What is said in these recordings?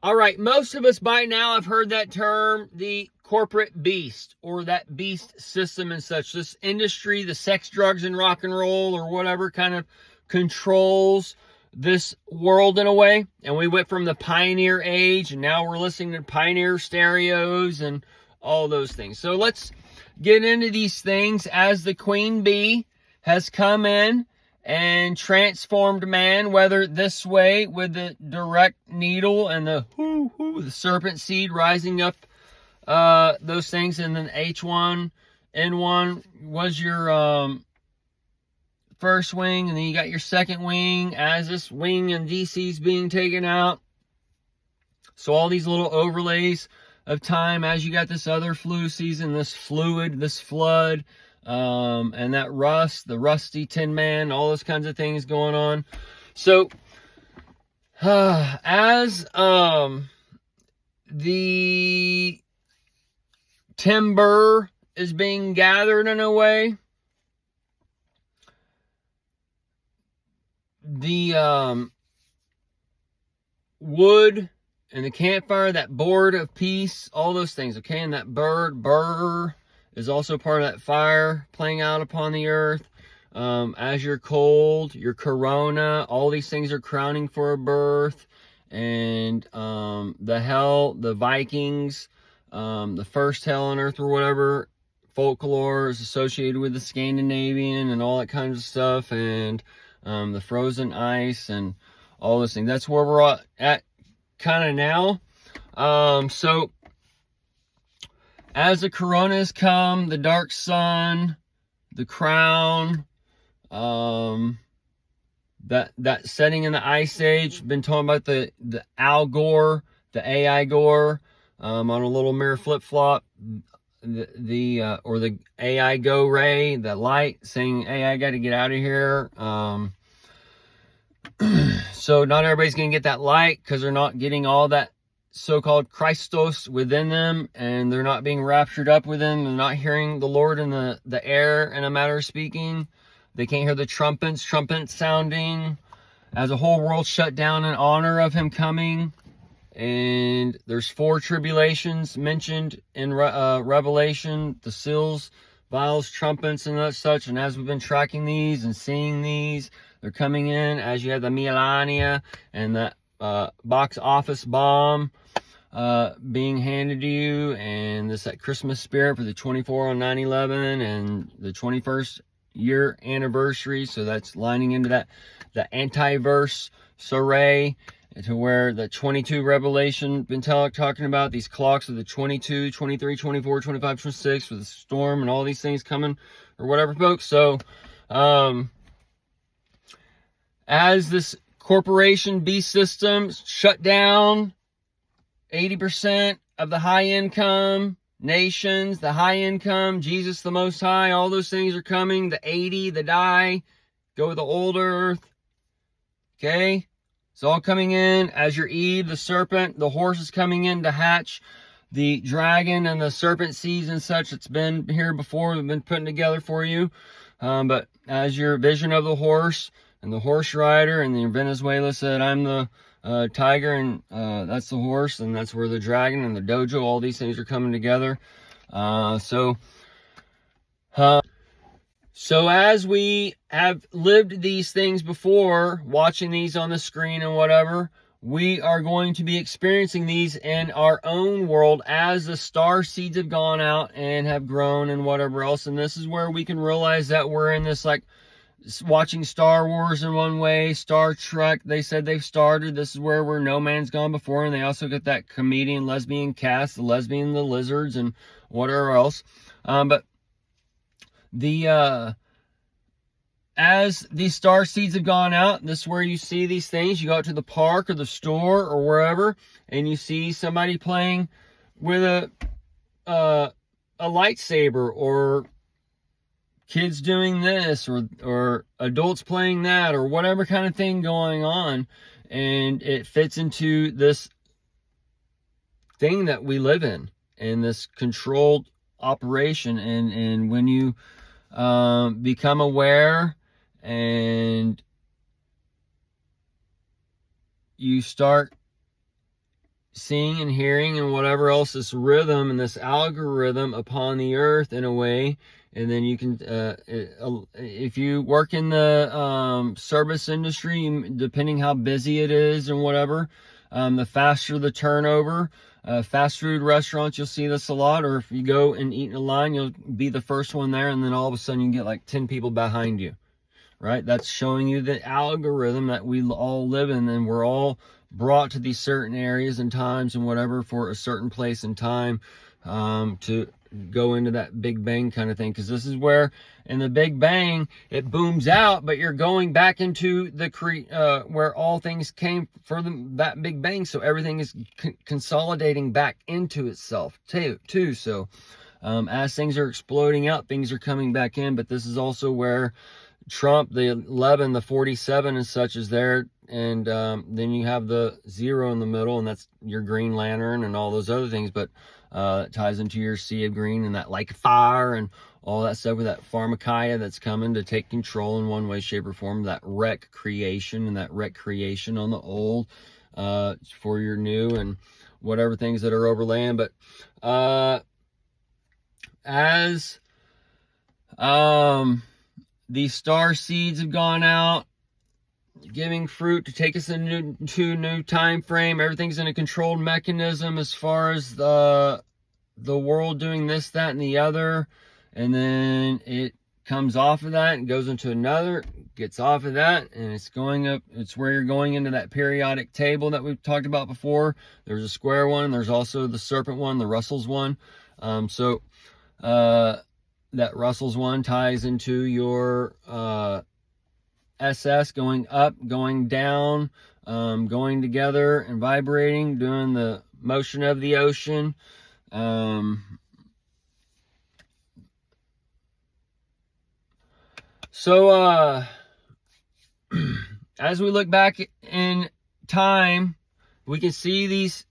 All right, most of us by now have heard that term, the corporate beast, or that beast system and such. This industry, the sex, drugs, and rock and roll, or whatever, kind of controls this world in a way. And we went from the pioneer age, and now we're listening to pioneer stereos and all those things. So let's get into these things as the queen bee has come in and transformed man, whether this way with the direct needle and the serpent seed rising up, those things, and then H1N1 was your first wing, and then you got your second wing as this wing and DC is being taken out. So all these little overlays of time as you got this other flu season, this fluid, this flood, and that rust, the rusty tin man, all those kinds of things going on. So as the timber is being gathered in a way, the wood and the campfire, that board of peace, all those things, okay? And that burr is also part of that fire playing out upon the earth. As you're cold, your corona, all these things are crowning for a birth. And the hell, the Vikings, the first hell on earth or whatever, folklore is associated with the Scandinavian and all that kind of stuff. And the frozen ice and all those things. That's where we're at kind of now. So as the coronas come, the dark sun, the crown, that setting in the ice age, been talking about the Al Gore, the AI Gore, on a little mirror flip flop, or the AI Go Ray, the light saying, hey, I got to get out of here. So not everybody's going to get that light because they're not getting all that so-called Christos within them, and they're not being raptured up with them. They're not hearing the Lord in the air, in a matter of speaking. They can't hear the trumpets sounding as the whole world shut down in honor of him coming. And there's 4 tribulations mentioned in Revelation, the seals, vials, trumpets, and such. And as we've been tracking these and seeing these, they're coming in as you have the Melania and that box office bomb being handed to you, and that Christmas spirit for the 24 on 9/11 and the 21st year anniversary. So that's lining into that, the anti-verse soiree, to where the 22 Revelation been talking about these clocks of the 22, 23, 24, 25, 26 with the storm and all these things coming or whatever, folks. So as this corporation beast system shut down, 80% of the high income nations, the high income, Jesus the Most High, all those things are coming. The 80, the die, go with the old earth. Okay? It's all coming in as your Eve, the serpent, the horse is coming in to hatch the dragon and the serpent seeds and such. It's been here before. We've been putting together for you. But as your vision of the horse and the horse rider, and then Venezuela said, I'm the tiger, and that's the horse, and that's where the dragon and the dojo, all these things are coming together. So as we have lived these things before, watching these on the screen and whatever, we are going to be experiencing these in our own world as the star seeds have gone out and have grown and whatever else. And this is where we can realize that we're in this, like, watching Star Wars in one way, Star Trek, they said they've started. This is where no man's gone before. And they also got that comedian lesbian cast, the lesbian, the lizards, and whatever else. But as these star seeds have gone out, this is where you see these things. You go out to the park or the store or wherever, and you see somebody playing with a lightsaber, or kids doing this, or adults playing that, or whatever kind of thing going on. And it fits into this thing that we live in this controlled operation. And when you become aware and you start seeing and hearing and whatever else, this rhythm and this algorithm upon the earth in a way. And then you can, if you work in the service industry, depending how busy it is and whatever, the faster the turnover. Fast food restaurants, you'll see this a lot. Or if you go and eat in a line, you'll be the first one there, and then all of a sudden you get like 10 people behind you, right? That's showing you the algorithm that we all live in, and we're all brought to these certain areas and times and whatever for a certain place and time to go into that Big Bang kind of thing. Because this is where in the Big Bang it booms out, but you're going back into the where all things came for that Big Bang. So everything is consolidating back into itself too. So as things are exploding out, things are coming back in. But this is also where Trump, the 11, the 47 and such is there. And then you have the 0 in the middle, and that's your Green Lantern and all those other things. But it ties into your Sea of Green and that like fire and all that stuff with that pharmakia that's coming to take control in one way, shape, or form. That wreck creation and that wreck creation on the old for your new and whatever things that are overlaying. But as these star seeds have gone out, giving fruit to take us into a new time frame. Everything's in a controlled mechanism as far as the world doing this, that, and the other. And then it comes off of that and goes into another, gets off of that, and it's going up. It's where you're going into that periodic table that we've talked about before. There's a square one. There's also the serpent one, the Russell's one. That Russell's one ties into your SS, going up, going down, going together and vibrating, doing the motion of the ocean. As we look back in time, we can see these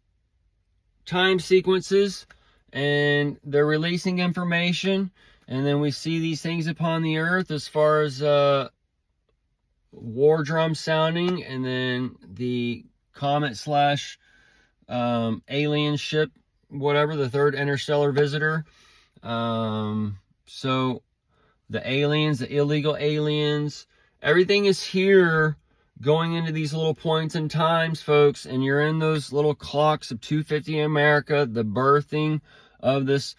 time sequences, and they're releasing information. And then we see these things upon the earth as far as war drum sounding, and then the comet slash alien ship, whatever, the third interstellar visitor. So the aliens, the illegal aliens, everything is here going into these little points in times, folks. And you're in those little clocks of 250 in America, the birthing of this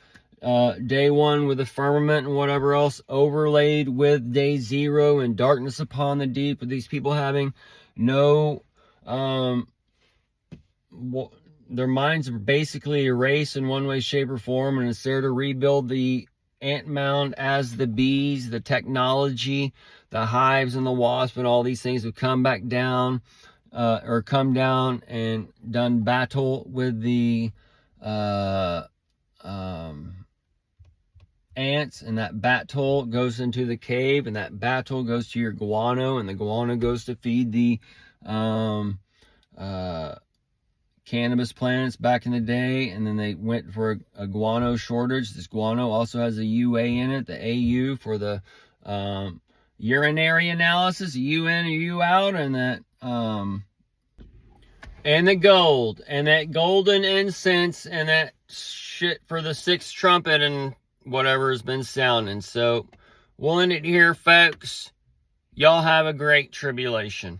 day 1 with the firmament and whatever else, overlaid with day 0 and darkness upon the deep, with these people having no their minds are basically erased in one way, shape, or form, and it's there to rebuild the ant mound as the bees, the technology, the hives and the wasp, and all these things have come back down or come down and done battle with the ants, and that battle goes into the cave, and that battle goes to your guano, and the guano goes to feed the cannabis plants back in the day. And then they went for a guano shortage. This guano also has a UA in it, the AU for the urinary analysis, U in or U out, and that and the gold, and that golden incense, and that shit for the 6th trumpet and whatever has been sounding. So we'll end it here, folks. Y'all have a great tribulation.